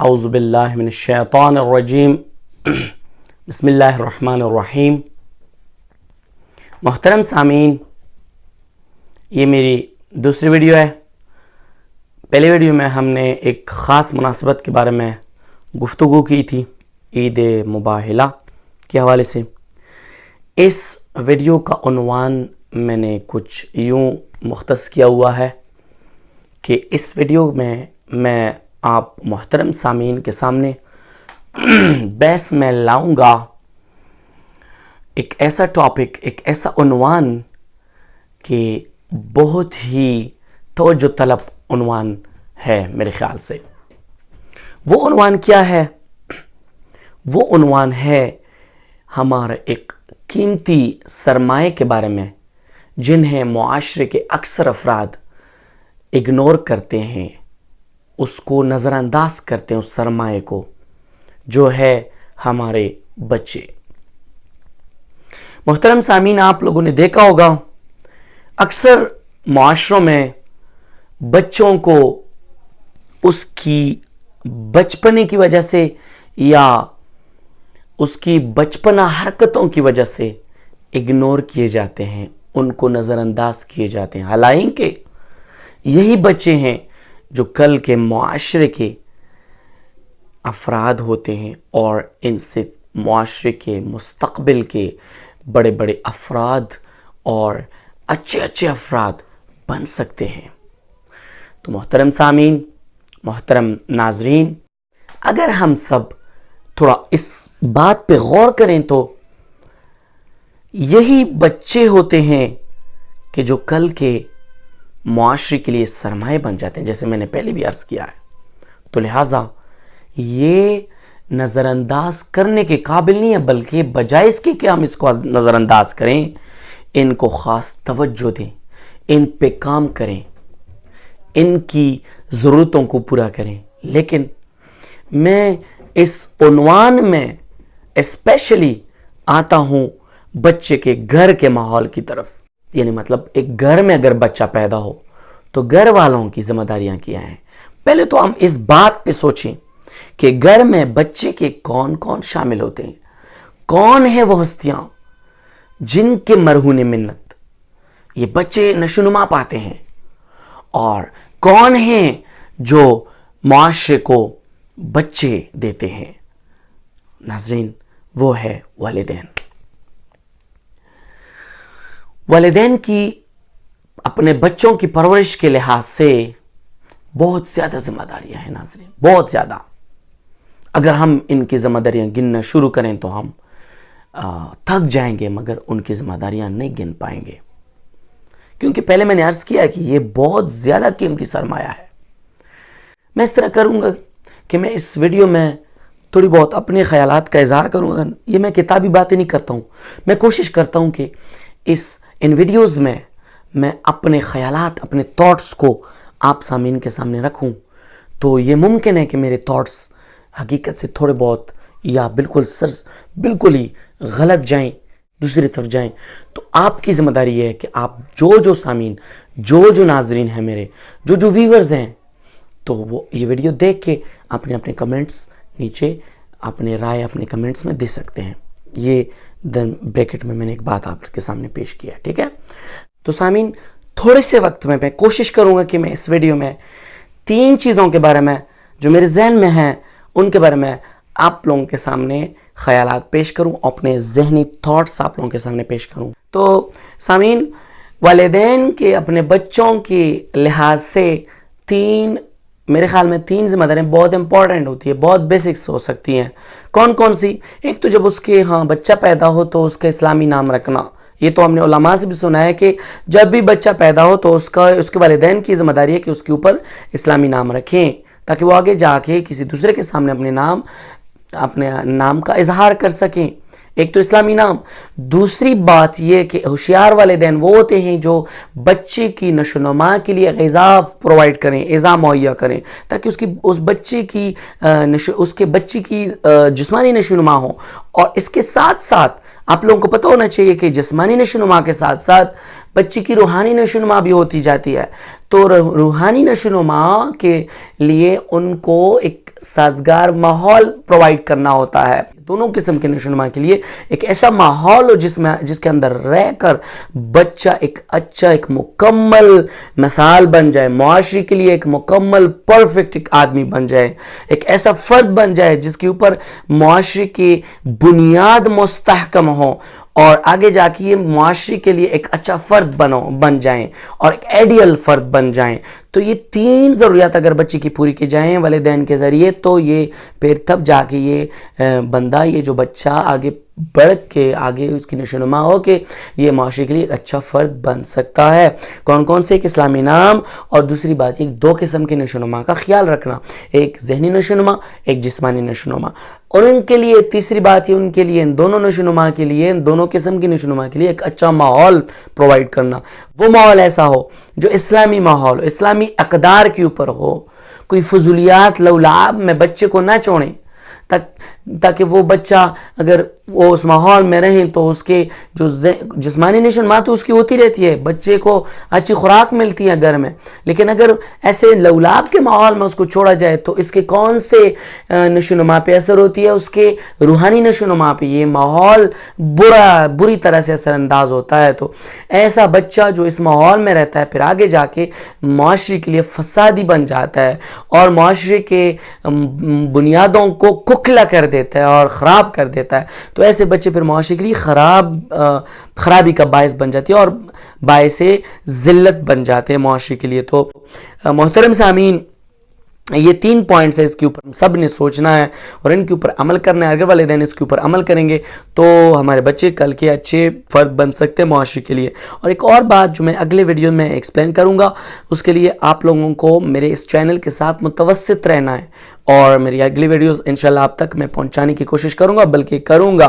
اعوذ باللہ من الشیطان الرجیم بسم اللہ الرحمن الرحیم۔ محترم سامعین، یہ میری دوسری ویڈیو ہے۔ پہلی ویڈیو میں ہم نے ایک خاص مناسبت کے بارے میں گفتگو کی تھی، عید مباہلہ کے حوالے سے۔ اس ویڈیو کا عنوان میں نے کچھ یوں مختص کیا ہوا ہے کہ اس ویڈیو میں آپ محترم سامعین کے سامنے بحث میں لاؤں گا ایک ایسا ٹاپک، ایک ایسا عنوان کہ بہت ہی توجہ طلب عنوان ہے میرے خیال سے۔ وہ عنوان کیا ہے؟ وہ عنوان ہے ہمارے ایک قیمتی سرمایہ کے بارے میں جنہیں معاشرے کے اکثر افراد اگنور کرتے ہیں، اس کو نظر انداز کرتے ہیں، اس سرمایہ کو، جو ہے ہمارے بچے۔ محترم سامعین، آپ لوگوں نے دیکھا ہوگا اکثر معاشروں میں بچوں کو اس کی بچپنے کی وجہ سے یا اس کی بچپنا حرکتوں کی وجہ سے اگنور کیے جاتے ہیں، ان کو نظر انداز کیے جاتے ہیں، حالانکہ یہی بچے ہیں جو کل کے معاشرے کے افراد ہوتے ہیں اور ان سے معاشرے کے مستقبل کے بڑے بڑے افراد اور اچھے افراد بن سکتے ہیں۔ تو محترم سامعین، محترم ناظرین، اگر ہم سب تھوڑا اس بات پہ غور کریں تو یہی بچے ہوتے ہیں کہ جو کل کے معاشرے کے لیے سرمایہ بن جاتے ہیں، جیسے میں نے پہلے بھی عرض کیا ہے۔ تو لہٰذا یہ نظر انداز کرنے کے قابل نہیں ہے، بلکہ بجائے اس کے کہ ہم اس کو نظر انداز کریں، ان کو خاص توجہ دیں، ان پہ کام کریں، ان کی ضرورتوں کو پورا کریں۔ لیکن میں اس عنوان میں اسپیشلی آتا ہوں بچے کے گھر کے ماحول کی طرف، یعنی مطلب ایک گھر میں اگر بچہ پیدا ہو تو گھر والوں کی ذمہ داریاں کیا ہیں۔ پہلے تو ہم اس بات پہ سوچیں کہ گھر میں بچے کے کون کون شامل ہوتے ہیں، کون ہیں وہ ہستیاں جن کے مرہون منت یہ بچے نشوونما پاتے ہیں، اور کون ہیں جو معاشرے کو بچے دیتے ہیں۔ ناظرین، وہ ہے والدین۔ والدین کی اپنے بچوں کی پرورش کے لحاظ سے بہت زیادہ ذمہ داریاں ہیں ناظرین، بہت زیادہ۔ اگر ہم ان کی ذمہ داریاں گننا شروع کریں تو ہم تھک جائیں گے، مگر ان کی ذمہ داریاں نہیں گن پائیں گے، کیونکہ پہلے میں نے عرض کیا کہ یہ بہت زیادہ قیمتی سرمایہ ہے۔ میں اس طرح کروں گا کہ میں اس ویڈیو میں تھوڑی بہت اپنے خیالات کا اظہار کروں گا۔ یہ میں کتابی باتیں نہیں کرتا ہوں، میں کوشش کرتا ہوں کہ ان ویڈیوز میں اپنے خیالات، اپنے تھاٹس کو آپ سامعین کے سامنے رکھوں۔ تو یہ ممکن ہے کہ میرے تھاٹس حقیقت سے تھوڑے بہت یا بالکل ہی غلط جائیں، دوسری طرف جائیں۔ تو آپ کی ذمہ داری یہ ہے کہ آپ جو سامعین، جو ناظرین ہیں میرے، جو ویورز ہیں، تو وہ یہ ویڈیو دیکھ کے اپنے کمنٹس نیچے اپنے رائے اپنے کمنٹس میں دے سکتے ہیں۔ یہ بریکٹ میں نے ایک بات آپ کے سامنے پیش کیا، ٹھیک ہے؟ تو سامعین، تھوڑے سے وقت میں کوشش کروں گا کہ میں اس ویڈیو میں 3 چیزوں کے بارے میں جو میرے ذہن میں ہیں ان کے بارے میں آپ لوگوں کے سامنے خیالات پیش کروں، اپنے ذہنی تھاٹس آپ لوگوں کے سامنے پیش کروں۔ تو سامعین، والدین کے اپنے بچوں کے لحاظ سے میرے خیال میں 3 ذمہ داریاں بہت امپورٹنٹ ہوتی ہے، بہت بیسکس ہو سکتی ہیں۔ کون سی؟ ایک تو جب اس کے بچہ پیدا ہو تو اس کا اسلامی نام رکھنا۔ یہ تو ہم نے علماء سے بھی سنا ہے کہ جب بھی بچہ پیدا ہو تو اس کے والدین کی ذمہ داری ہے کہ اس کے اوپر اسلامی نام رکھیں، تاکہ وہ آگے جا کے کسی دوسرے کے سامنے اپنے نام کا اظہار کر سکیں۔ ایک تو اسلامی نام۔ دوسری بات یہ کہ ہوشیار والدین وہ ہوتے ہیں جو بچے کی نشو و نما کے لیے غذا پرووائڈ کریں، غذا مہیا کریں، تاکہ اس کے بچے کی جسمانی نشو و نما ہو۔ اور اس کے ساتھ ساتھ آپ لوگوں کو پتہ ہونا چاہیے کہ جسمانی نشو و نما کے ساتھ ساتھ بچے کی روحانی نشوونما بھی ہوتی جاتی ہے. تو روحانی نشوونما کے لیے ان کو ایک سازگار ماحول پرووائڈ کرنا ہوتا ہے. دونوں قسم کے نشوونما کے لیے ایک ایسا ماحول ہو جس کے اندر رہ کر بچہ ایک اچھا ایک مکمل مثال بن جائے, معاشرے کے لیے ایک مکمل پرفیکٹ ایک آدمی بن جائے, ایک ایسا فرد بن جائے جس کے اوپر معاشرے کی بنیاد مستحکم ہو اور آگے جا کے یہ معاشرے کے لیے ایک اچھا فرد بن جائیں اور ایک آئیڈیل فرد بن جائیں. تو یہ 3 ضروریات اگر بچے کی پوری کی جائیں والدین کے ذریعے, تو یہ پھر تب جا کے یہ بندہ, یہ جو بچہ آگے بڑھ کے آگے اس کی نشوونما ہو کہ یہ معاشرے کے لیے ایک اچھا فرد بن سکتا ہے. کون کون سے؟ ایک اسلامی نام, اور دوسری بات ایک 2 قسم کی نشوونما کا خیال رکھنا, ایک ذہنی نشوونما, ایک جسمانی نشوونما. اور ان کے لیے تیسری بات یہ, ان کے لیے ان دونوں نشوونما کے لیے, ان دونوں قسم کی نشوونما کے لیے ایک اچھا ماحول پرووائڈ کرنا. وہ ماحول ایسا ہو جو اسلامی ماحول ہو, اسلامی اقدار کے اوپر ہو, کوئی فضولیات لولاب میں بچے کو نہ چھوڑیں, تاکہ وہ بچہ اگر وہ اس ماحول میں رہیں تو اس کے جو جسمانی نشوونما تو اس کی ہوتی رہتی ہے, بچے کو اچھی خوراک ملتی ہے گھر میں, لیکن اگر ایسے لولاب کے ماحول میں اس کو چھوڑا جائے تو اس کے کون سے نشوونما پہ اثر ہوتی ہے؟ اس کے روحانی نشوونما پہ یہ ماحول بری طرح سے اثر انداز ہوتا ہے. تو ایسا بچہ جو اس ماحول میں رہتا ہے پھر آگے جا کے معاشرے کے لیے فسادی بن جاتا ہے اور معاشرے کے بنیادوں کو کھوکھلا کر دیتا ہے اور خراب کر دیتا ہے. تو ایسے بچے پھر معاشرے کے لیے خرابی کا باعث بن جاتی ہے اور باعث ذلت بن جاتے ہیں معاشرے کے لیے. تو محترم سامعین, یہ 3 پوائنٹس ہیں, اس کے اوپر سب نے سوچنا ہے اور ان کے اوپر عمل کرنا ہے. اگر والدین اس کے اوپر عمل کریں گے تو ہمارے بچے کل کے اچھے فرد بن سکتے ہیں معاشرے کے لیے. اور ایک اور بات جو میں اگلے ویڈیو میں ایکسپلین کروں گا, اس کے لیے آپ لوگوں کو میرے اس چینل کے ساتھ متوسط رہنا ہے اور میری اگلی ویڈیوز انشاءاللہ آپ تک میں پہنچانے کی کوشش کروں گا, بلکہ کروں گا.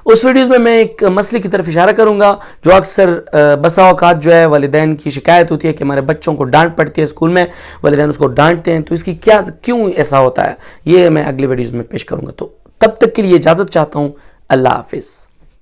اس ویڈیوز میں ایک مسئلے کی طرف اشارہ کروں گا جو اکثر بسا اوقات جو ہے والدین کی شکایت ہوتی ہے کہ ہمارے بچوں کو ڈانٹ پڑتی ہے اسکول میں, والدین اس کو ڈانٹتے ہیں, تو اس کی کیوں ایسا ہوتا ہے یہ میں اگلی ویڈیوز میں پیش کروں گا. تو تب تک کے لیے اجازت چاہتا ہوں. اللہ حافظ.